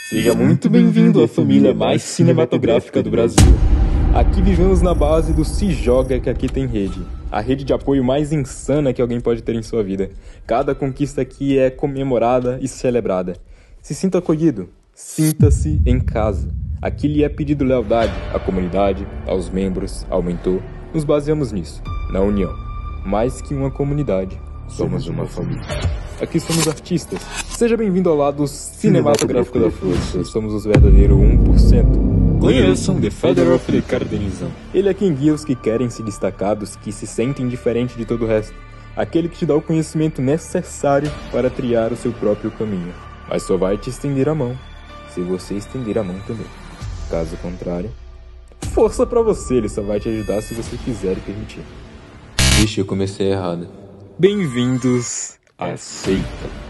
Seja muito bem-vindo à família mais cinematográfica do Brasil. Aqui vivemos na base do Se Joga que aqui tem rede. A rede de apoio mais insana que alguém pode ter em sua vida. Cada conquista aqui é comemorada e celebrada. Se sinta acolhido, sinta-se em casa. Aqui lhe é pedido lealdade à comunidade, aos membros, ao mentor. Nos baseamos nisso, na união. Mais que uma comunidade, somos uma família. Aqui somos artistas. Seja bem-vindo ao lado cinematográfico da força. Somos os verdadeiros 1%. Conheçam The Father of the Cardenizão. Ele é quem guia os que querem se destacar dos que se sentem diferente de todo o resto. Aquele que te dá o conhecimento necessário para trilhar o seu próprio caminho. Mas só vai te estender a mão se você estender a mão também. Caso contrário, força pra você, ele só vai te ajudar se você quiser e permitir. Vixe, eu comecei errado. Bem-vindos à seita.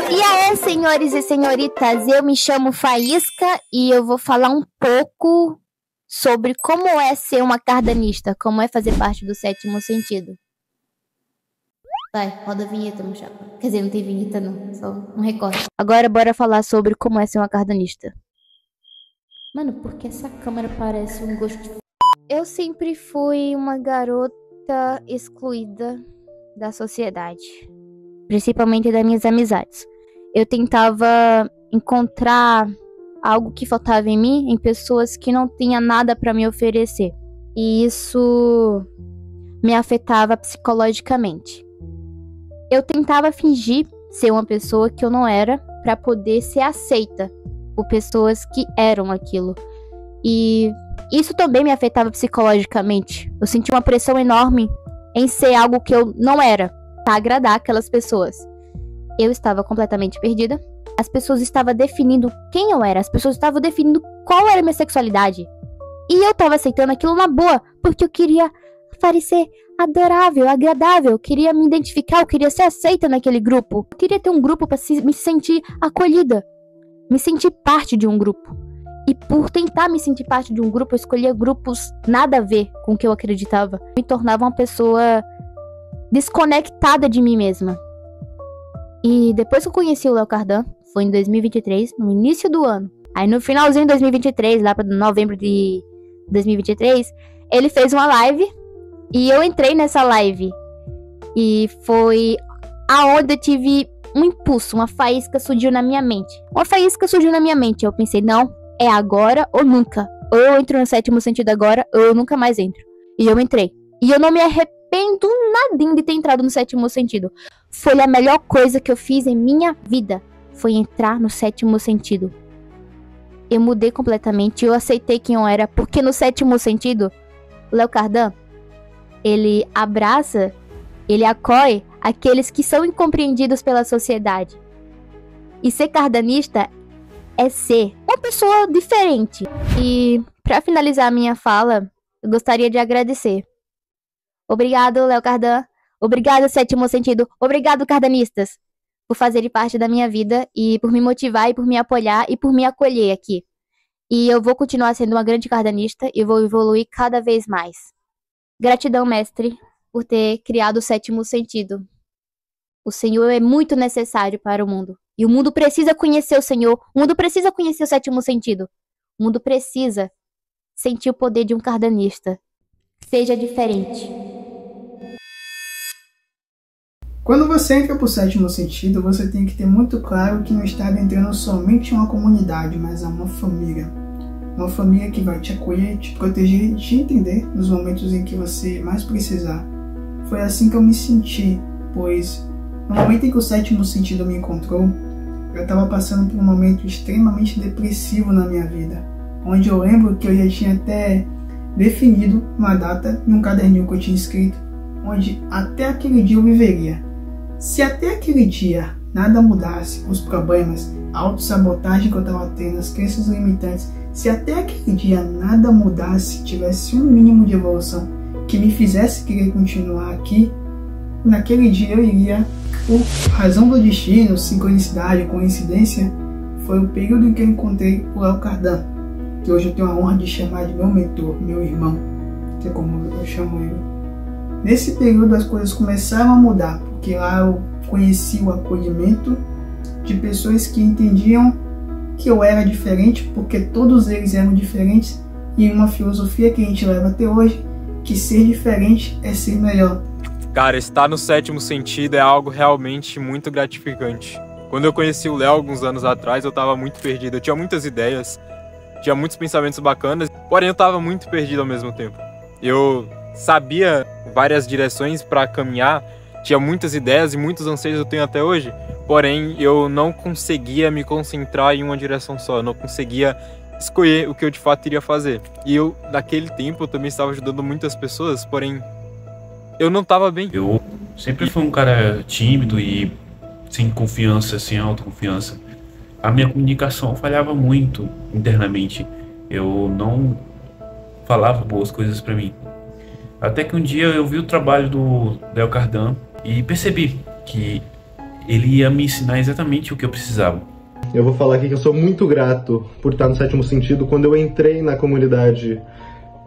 E aí, senhores e senhoritas, eu me chamo Faísca e eu vou falar um pouco sobre como é ser uma cardanista, como é fazer parte do sétimo sentido. Vai, roda a vinheta, meu chapa. Quer dizer, não tem vinheta não, só um recorte. Agora bora falar sobre como é ser uma cardanista. Mano, por que essa câmera parece um gosto de... Eu sempre fui uma garota excluída da sociedade, principalmente das minhas amizades. Eu tentava encontrar algo que faltava em mim, em pessoas que não tinham nada pra me oferecer. E isso me afetava psicologicamente. Eu tentava fingir ser uma pessoa que eu não era pra poder ser aceita por pessoas que eram aquilo. E isso também me afetava psicologicamente. Eu sentia uma pressão enorme em ser algo que eu não era, pra agradar aquelas pessoas. Eu estava completamente perdida. As pessoas estavam definindo quem eu era. As pessoas estavam definindo qual era a minha sexualidade. E eu estava aceitando aquilo na boa, porque eu queria parecer adorável, agradável. Eu queria me identificar, eu queria ser aceita naquele grupo. Eu queria ter um grupo para me sentir acolhida. Me sentir parte de um grupo. E por tentar me sentir parte de um grupo, eu escolhia grupos nada a ver com o que eu acreditava. Me tornava uma pessoa desconectada de mim mesma. E depois que eu conheci o Léo Cardan, foi em 2023, no início do ano. Aí no finalzinho de 2023, lá para novembro de 2023, ele fez uma live e eu entrei nessa live. E foi aonde eu tive um impulso, uma faísca surgiu na minha mente. Eu pensei, não, é agora ou nunca. Ou eu entro no sétimo sentido agora, ou eu nunca mais entro. E eu entrei. E eu não me arrependo nadinho de ter entrado no sétimo sentido. Foi a melhor coisa que eu fiz em minha vida. Foi entrar no sétimo sentido. Eu mudei completamente. Eu aceitei quem eu era. Porque no sétimo sentido, o Léo Cardan, ele abraça, ele acolhe aqueles que são incompreendidos pela sociedade. E ser cardanista é ser uma pessoa diferente. E para finalizar a minha fala, eu gostaria de agradecer. Obrigado, Léo Cardan. Obrigado, sétimo sentido. Obrigado, cardanistas, por fazerem parte da minha vida e por me motivar e por me apoiar e por me acolher aqui. E eu vou continuar sendo uma grande cardanista e vou evoluir cada vez mais. Gratidão, mestre, por ter criado o sétimo sentido. O Senhor é muito necessário para o mundo. E o mundo precisa conhecer o Senhor. O mundo precisa conhecer o sétimo sentido. O mundo precisa sentir o poder de um cardanista. Seja diferente. Quando você entra para o sétimo sentido, você tem que ter muito claro que não está adentrando somente uma comunidade, mas a uma família. Uma família que vai te acolher, te proteger e te entender nos momentos em que você mais precisar. Foi assim que eu me senti, pois no momento em que o sétimo sentido me encontrou, eu estava passando por um momento extremamente depressivo na minha vida, onde eu lembro que eu já tinha até definido uma data em um caderninho que eu tinha escrito, onde até aquele dia eu viveria. Se até aquele dia nada mudasse, os problemas, a autossabotagem que eu estava tendo, as crenças limitantes, se até aquele dia nada mudasse, tivesse um mínimo de evolução que me fizesse querer continuar aqui, naquele dia eu iria, por razão do destino, sincronicidade, coincidência, foi o período em que eu encontrei o Léo Cardan, que hoje eu tenho a honra de chamar de meu mentor, meu irmão, que é como eu chamo ele. Nesse período as coisas começaram a mudar, porque lá eu conheci o acolhimento, de pessoas que entendiam que eu era diferente, porque todos eles eram diferentes, e uma filosofia que a gente leva até hoje, que ser diferente é ser melhor. Cara, estar no sétimo sentido é algo realmente muito gratificante. Quando eu conheci o Léo alguns anos atrás, eu tava muito perdido. Eu tinha muitas ideias, tinha muitos pensamentos bacanas, porém eu tava muito perdido ao mesmo tempo. Eu sabia várias direções para caminhar, tinha muitas ideias e muitos anseios eu tenho até hoje, porém eu não conseguia me concentrar em uma direção só, eu não conseguia escolher o que eu de fato iria fazer. E eu, naquele tempo, eu também estava ajudando muitas pessoas, porém eu não estava bem. Eu sempre fui um cara tímido e sem confiança, sem autoconfiança. A minha comunicação falhava muito internamente. Eu não falava boas coisas pra mim. Até que um dia eu vi o trabalho do Léo Cardan e percebi que ele ia me ensinar exatamente o que eu precisava. Eu vou falar aqui que eu sou muito grato por estar no sétimo sentido. Quando eu entrei na comunidade,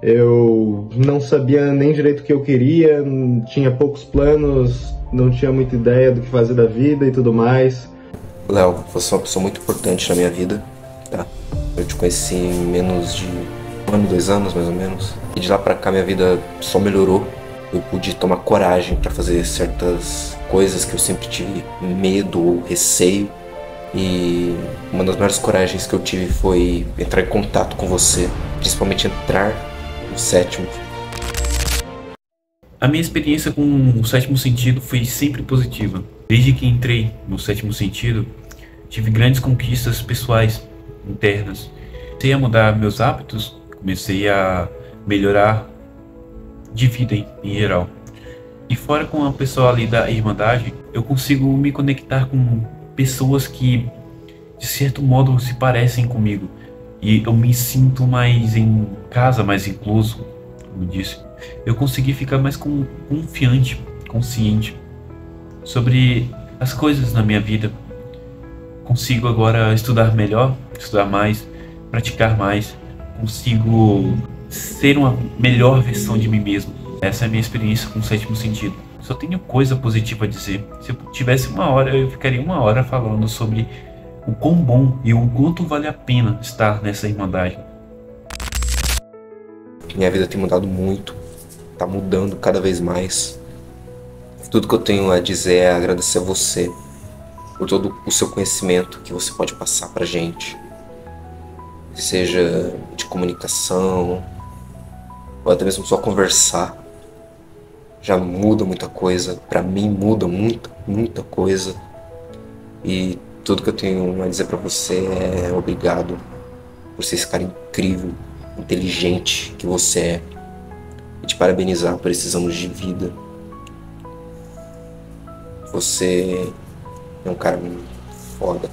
eu não sabia nem direito o que eu queria, tinha poucos planos, não tinha muita ideia do que fazer da vida e tudo mais. Léo, você é uma pessoa muito importante na minha vida, tá? Eu te conheci em menos de 1 ano, 2 anos mais ou menos. E de lá pra cá minha vida só melhorou. Eu pude tomar coragem pra fazer certas coisas que eu sempre tive medo ou receio. E uma das maiores coragens que eu tive foi entrar em contato com você, principalmente entrar no sétimo. A minha experiência com o sétimo sentido foi sempre positiva. Desde que entrei no sétimo sentido, tive grandes conquistas pessoais, internas. Comecei a mudar meus hábitos, comecei a melhorar de vida em geral. E fora com a pessoa ali da Irmandade, eu consigo me conectar com pessoas que, de certo modo, se parecem comigo. E eu me sinto mais em casa, mais incluso, como disse. Eu consegui ficar mais confiante, consciente sobre as coisas na minha vida. Consigo agora estudar melhor, estudar mais, praticar mais. Consigo ser uma melhor versão de mim mesmo. Essa é a minha experiência com o sétimo sentido. Só tenho coisa positiva a dizer. Se eu tivesse 1 hora, eu ficaria 1 hora falando sobre o quão bom e o quanto vale a pena estar nessa Irmandade. Minha vida tem mudado muito, tá mudando cada vez mais. Tudo que eu tenho a dizer é agradecer a você por todo o seu conhecimento que você pode passar pra gente. Seja de comunicação, ou até mesmo só conversar. Já muda muita coisa, pra mim muda muita coisa. E tudo que eu tenho a dizer pra você é obrigado por ser esse cara incrível, inteligente que você é. E te parabenizar por esses anos de vida. Você é um cara muito foda.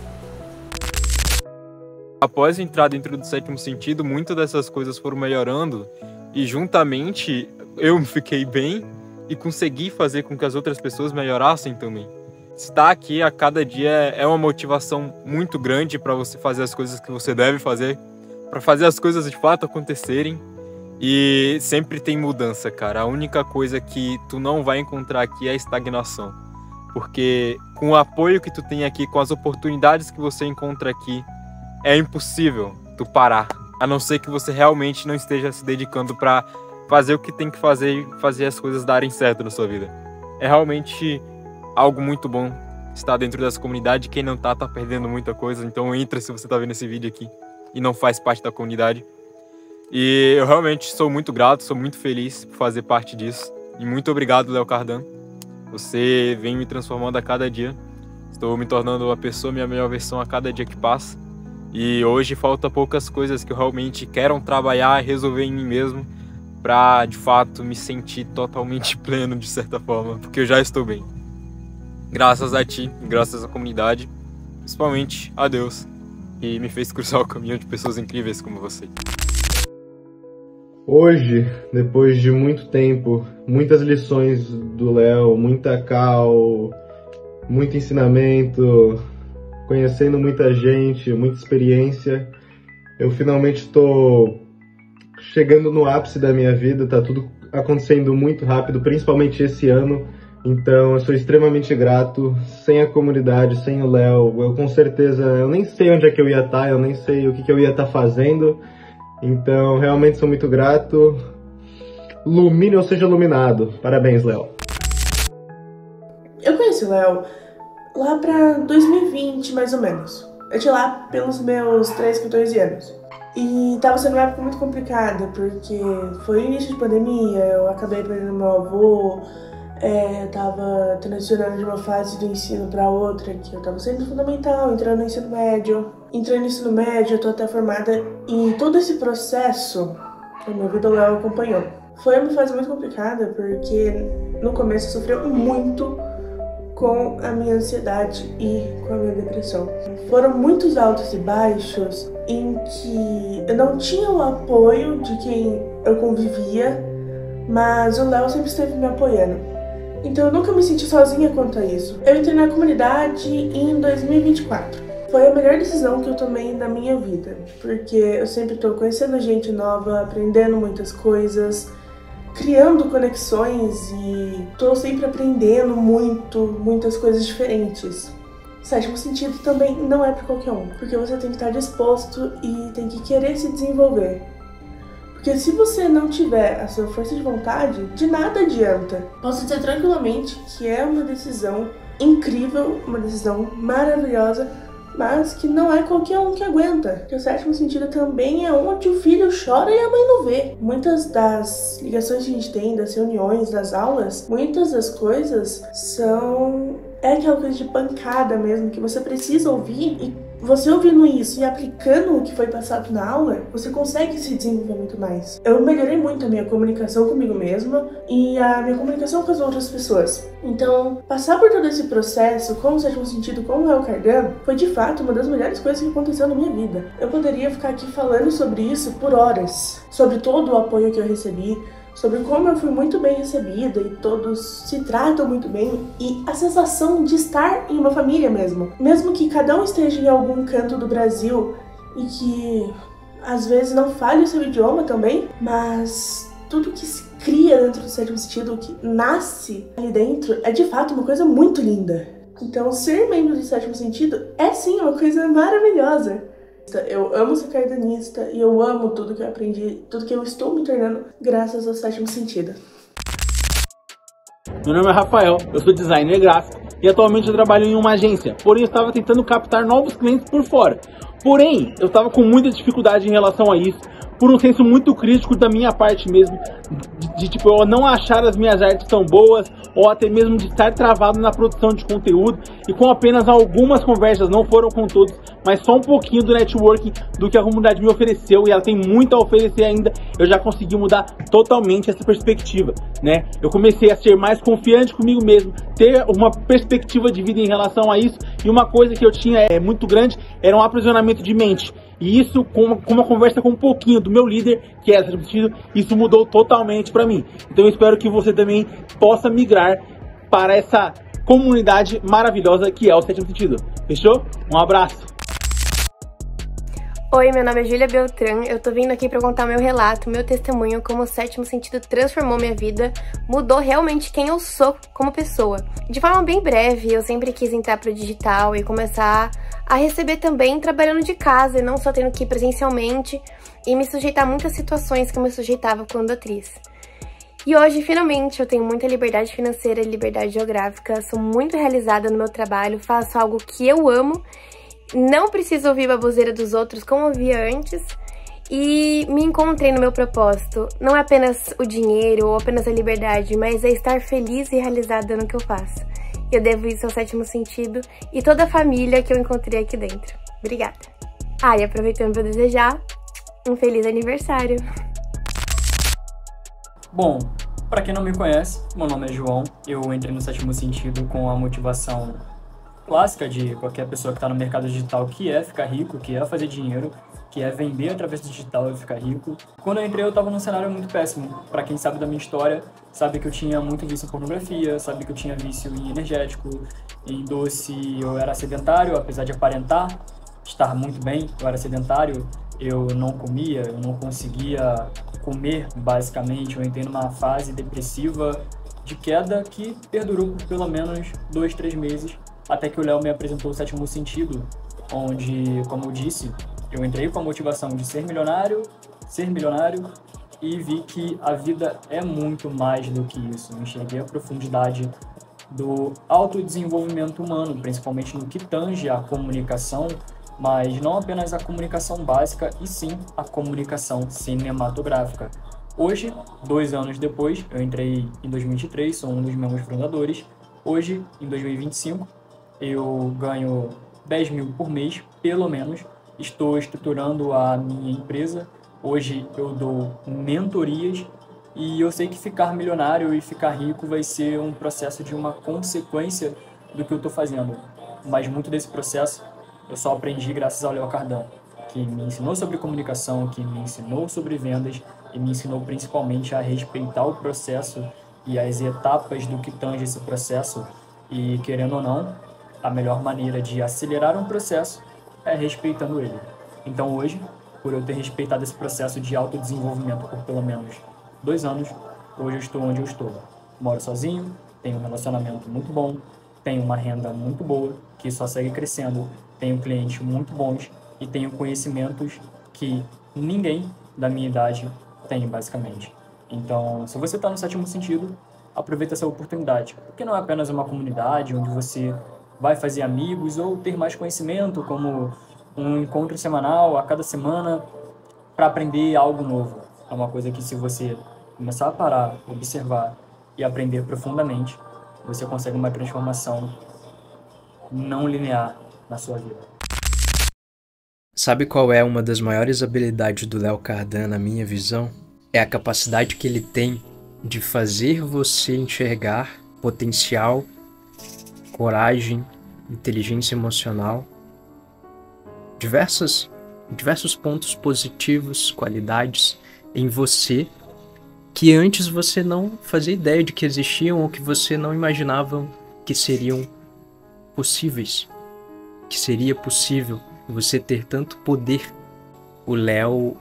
Após entrar dentro do sétimo sentido, muitas dessas coisas foram melhorando e juntamente eu fiquei bem e consegui fazer com que as outras pessoas melhorassem também. Estar aqui a cada dia é uma motivação muito grande para você fazer as coisas que você deve fazer, para fazer as coisas de fato acontecerem. E sempre tem mudança, cara. A única coisa que tu não vai encontrar aqui é a estagnação. Porque com o apoio que tu tem aqui, com as oportunidades que você encontra aqui, é impossível tu parar. A não ser que você realmente não esteja se dedicando para fazer o que tem que fazer e fazer as coisas darem certo na sua vida. É realmente algo muito bom estar dentro dessa comunidade. Quem não tá perdendo muita coisa. Então entra se você tá vendo esse vídeo aqui e não faz parte da comunidade. E eu realmente sou muito grato, sou muito feliz por fazer parte disso. E muito obrigado, Léo Cardan. Você vem me transformando a cada dia. Estou me tornando uma pessoa, minha melhor versão a cada dia que passa. E hoje falta poucas coisas que eu realmente quero trabalhar e resolver em mim mesmo para, de fato, me sentir totalmente pleno, de certa forma, porque eu já estou bem. Graças a ti, graças à comunidade, principalmente a Deus, que me fez cruzar o caminho de pessoas incríveis como você. Hoje, depois de muito tempo, muitas lições do Léo, muita cal, muito ensinamento, conhecendo muita gente, muita experiência, eu finalmente estou chegando no ápice da minha vida. Tá tudo acontecendo muito rápido, principalmente esse ano. Então eu sou extremamente grato. Sem a comunidade, sem o Léo, eu com certeza, eu nem sei onde é que eu ia estar, eu nem sei o que eu ia estar fazendo. Então realmente sou muito grato. Lumine ou seja iluminado. Parabéns, Léo. Eu conheci o Léo lá pra 2020, mais ou menos. Eu tinha lá pelos meus 13, 14 anos. E tava sendo uma época muito complicada, porque foi o início de pandemia, eu acabei perdendo meu avô, tava transicionando de uma fase do ensino pra outra, que eu tava saindo do fundamental, entrando no ensino médio. Entrei no ensino médio, eu tô até formada, e todo esse processo, a minha vida, o Léo acompanhou. Foi uma fase muito complicada, porque no começo eu sofri muito com a minha ansiedade e com a minha depressão. Foram muitos altos e baixos em que eu não tinha o apoio de quem eu convivia, mas o Léo sempre esteve me apoiando. Então eu nunca me senti sozinha quanto a isso. Eu entrei na comunidade em 2024. Foi a melhor decisão que eu tomei na minha vida, porque eu sempre estou conhecendo gente nova, aprendendo muitas coisas, criando conexões e tô sempre aprendendo muitas coisas diferentes. O sétimo sentido também não é para qualquer um, porque você tem que estar disposto e tem que querer se desenvolver. Porque se você não tiver a sua força de vontade, de nada adianta. Posso dizer tranquilamente que é uma decisão incrível, uma decisão maravilhosa, mas que não é qualquer um que aguenta. Porque o sétimo sentido também é onde o filho chora e a mãe não vê. Muitas das ligações que a gente tem, das reuniões, das aulas, muitas das coisas são... é aquela coisa de pancada mesmo, que você precisa ouvir, e você ouvindo isso e aplicando o que foi passado na aula, você consegue se desenvolver muito mais. Eu melhorei muito a minha comunicação comigo mesma e a minha comunicação com as outras pessoas. Então, passar por todo esse processo com o sétimo sentido, com o Léo Cardan, foi de fato uma das melhores coisas que aconteceu na minha vida. Eu poderia ficar aqui falando sobre isso por horas, sobre todo o apoio que eu recebi, sobre como eu fui muito bem recebida e todos se tratam muito bem, e a sensação de estar em uma família mesmo. Mesmo que cada um esteja em algum canto do Brasil e que às vezes não fale o seu idioma também, mas tudo que se cria dentro do sétimo sentido, que nasce ali dentro, é de fato uma coisa muito linda. Então ser membro do sétimo sentido é sim uma coisa maravilhosa. Eu amo ser cardanista e eu amo tudo que eu aprendi, tudo que eu estou me tornando graças ao sétimo sentido. Meu nome é Rafael, eu sou designer gráfico e atualmente eu trabalho em uma agência, porém eu estava tentando captar novos clientes por fora. Porém, eu estava com muita dificuldade em relação a isso, por um senso muito crítico da minha parte mesmo, de tipo, eu não achar as minhas artes tão boas, ou até mesmo de estar travado na produção de conteúdo, e com apenas algumas conversas, não foram com todos, mas só um pouquinho do networking do que a comunidade me ofereceu, e ela tem muito a oferecer ainda, eu já consegui mudar totalmente essa perspectiva, né? Eu comecei a ser mais confiante comigo mesmo, ter uma perspectiva de vida em relação a isso, e uma coisa que eu tinha muito grande, era um aprisionamento de mente. E isso, com uma conversa com um pouquinho do meu líder, que é sétimo sentido, isso mudou totalmente pra mim. Então eu espero que você também possa migrar para essa comunidade maravilhosa que é o sétimo sentido. Fechou? Um abraço! Oi, meu nome é Júlia Beltrán, eu tô vindo aqui pra contar meu relato, meu testemunho, como o sétimo sentido transformou minha vida, mudou realmente quem eu sou como pessoa. De forma bem breve, eu sempre quis entrar pro digital e começar a receber também trabalhando de casa e não só tendo que ir presencialmente e me sujeitar a muitas situações que eu me sujeitava quando atriz. E hoje, finalmente, eu tenho muita liberdade financeira e liberdade geográfica, sou muito realizada no meu trabalho, faço algo que eu amo, não preciso ouvir baboseira dos outros como eu via antes e me encontrei no meu propósito. Não é apenas o dinheiro ou apenas a liberdade, mas é estar feliz e realizada no que eu faço. Eu devo isso ao sétimo sentido e toda a família que eu encontrei aqui dentro. Obrigada. E aproveitando para desejar um feliz aniversário. Bom, para quem não me conhece, meu nome é João. Eu entrei no sétimo sentido com a motivação clássica de qualquer pessoa que está no mercado digital, que é ficar rico, que é fazer dinheiro, que é vender através do digital e ficar rico. Quando eu entrei, eu estava num cenário muito péssimo. Para quem sabe da minha história, sabe que eu tinha muito vício em pornografia, sabe que eu tinha vício em energético, em doce. Eu era sedentário, apesar de aparentar estar muito bem, eu era sedentário, eu não comia, eu não conseguia comer, basicamente. Eu entrei numa fase depressiva de queda que perdurou por pelo menos 2, 3 meses, até que o Léo me apresentou o sétimo sentido, onde, como eu disse, eu entrei com a motivação de ser milionário, e vi que a vida é muito mais do que isso. Eu enxerguei a profundidade do autodesenvolvimento humano, principalmente no que tange a comunicação, mas não apenas a comunicação básica, e sim a comunicação cinematográfica. Hoje, 2 anos depois, eu entrei em 2023, sou um dos membros fundadores. Hoje, em 2025, eu ganho 10 mil por mês, pelo menos. Estou estruturando a minha empresa. Hoje eu dou mentorias e eu sei que ficar milionário e ficar rico vai ser um processo de uma consequência do que eu estou fazendo. Mas muito desse processo eu só aprendi graças ao Léo Cardan, que me ensinou sobre comunicação, que me ensinou sobre vendas e me ensinou principalmente a respeitar o processo e as etapas do que tange esse processo. E, querendo ou não, a melhor maneira de acelerar um processo é respeitando ele. Então hoje, por eu ter respeitado esse processo de autodesenvolvimento por pelo menos 2 anos, hoje eu estou onde eu estou. Moro sozinho, tenho um relacionamento muito bom, tenho uma renda muito boa, que só segue crescendo, tenho clientes muito bons e tenho conhecimentos que ninguém da minha idade tem, basicamente. Então, se você está no sétimo sentido, aproveita essa oportunidade, porque não é apenas uma comunidade onde você vai fazer amigos ou ter mais conhecimento, como um encontro semanal a cada semana para aprender algo novo. É uma coisa que, se você começar a parar, observar e aprender profundamente, você consegue uma transformação não linear na sua vida. Sabe qual é uma das maiores habilidades do Léo Cardan, na minha visão? É a capacidade que ele tem de fazer você enxergar potencial, coragem, inteligência emocional, diversos pontos positivos, qualidades em você que antes você não fazia ideia de que existiam ou que você não imaginava que seriam possíveis, que seria possível você ter tanto poder. O Léo,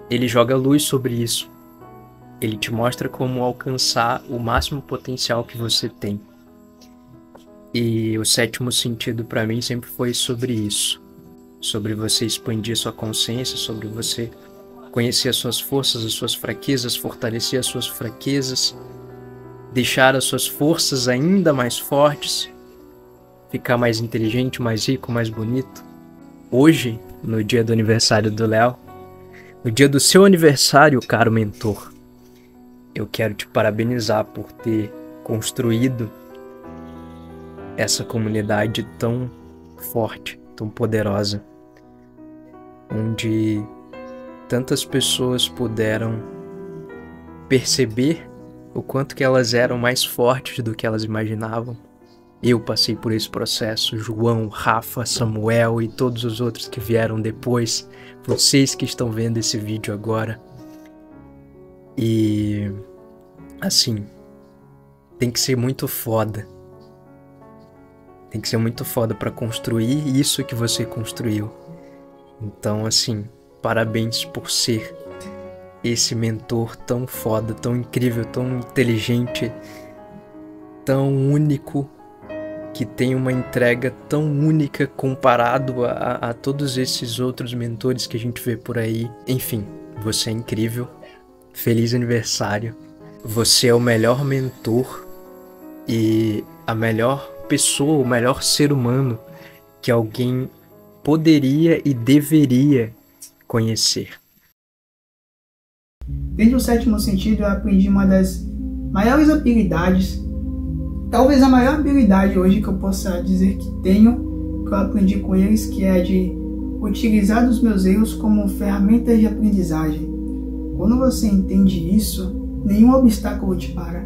ele joga luz sobre isso. Ele te mostra como alcançar o máximo potencial que você tem. E o sétimo sentido para mim sempre foi sobre isso. Sobre você expandir sua consciência, sobre você conhecer as suas forças, as suas fraquezas, fortalecer as suas fraquezas, deixar as suas forças ainda mais fortes, ficar mais inteligente, mais rico, mais bonito. Hoje, no dia do aniversário do Léo, no dia do seu aniversário, caro mentor, eu quero te parabenizar por ter construído essa comunidade tão forte, tão poderosa, onde tantas pessoas puderam perceber o quanto que elas eram mais fortes do que elas imaginavam. Eu passei por esse processo, João, Rafa, Samuel e todos os outros que vieram depois, vocês que estão vendo esse vídeo agora. E assim, tem que ser muito foda. Tem que ser muito foda pra construir isso que você construiu. Então, assim, parabéns por ser esse mentor tão foda, tão incrível, tão inteligente, tão único, que tem uma entrega tão única comparado a todos esses outros mentores que a gente vê por aí. Enfim, você é incrível. Feliz aniversário. Você é o melhor mentor e a melhor pessoa, o melhor ser humano que alguém poderia e deveria conhecer. Dentro do sétimo sentido, eu aprendi uma das maiores habilidades, talvez a maior habilidade hoje que eu possa dizer que tenho, que eu aprendi com eles, que é de utilizar os meus erros como ferramentas de aprendizagem. Quando você entende isso, nenhum obstáculo te para.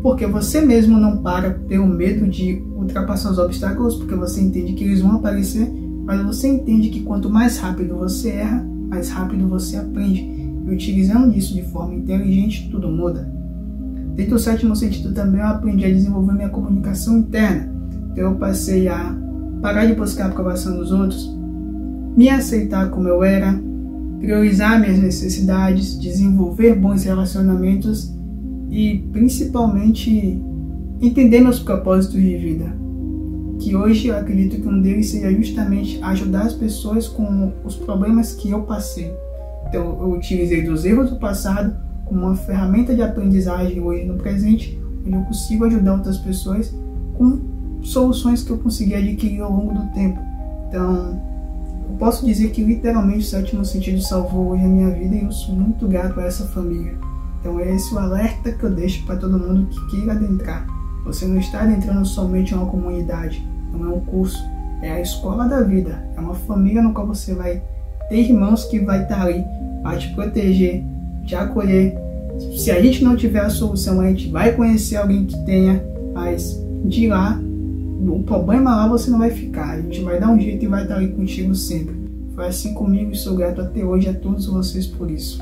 Porque você mesmo não para pelo medo de ultrapassar os obstáculos, porque você entende que eles vão aparecer, mas você entende que quanto mais rápido você erra, mais rápido você aprende. E utilizando isso de forma inteligente, tudo muda. Dentro do sétimo sentido também eu aprendi a desenvolver minha comunicação interna. Então eu passei a parar de buscar a aprovação dos outros, me aceitar como eu era, priorizar minhas necessidades, desenvolver bons relacionamentos e principalmente entender meus propósitos de vida. Que hoje eu acredito que um deles seja justamente ajudar as pessoas com os problemas que eu passei. Então eu utilizei dos erros do passado como uma ferramenta de aprendizagem hoje no presente, onde eu consigo ajudar outras pessoas com soluções que eu consegui adquirir ao longo do tempo. Então eu posso dizer que literalmente o sétimo sentido salvou hoje a minha vida e eu sou muito grato a essa família. Então é esse o alerta que eu deixo para todo mundo que queira adentrar. Você não está adentrando somente em uma comunidade, não é um curso, é a escola da vida, é uma família no qual você vai ter irmãos que vai estar ali para te proteger, te acolher. Se a gente não tiver a solução, a gente vai conhecer alguém que tenha, mas de lá, o problema lá você não vai ficar, a gente vai dar um jeito e vai estar ali contigo sempre. Foi assim comigo e sou grato até hoje a todos vocês por isso.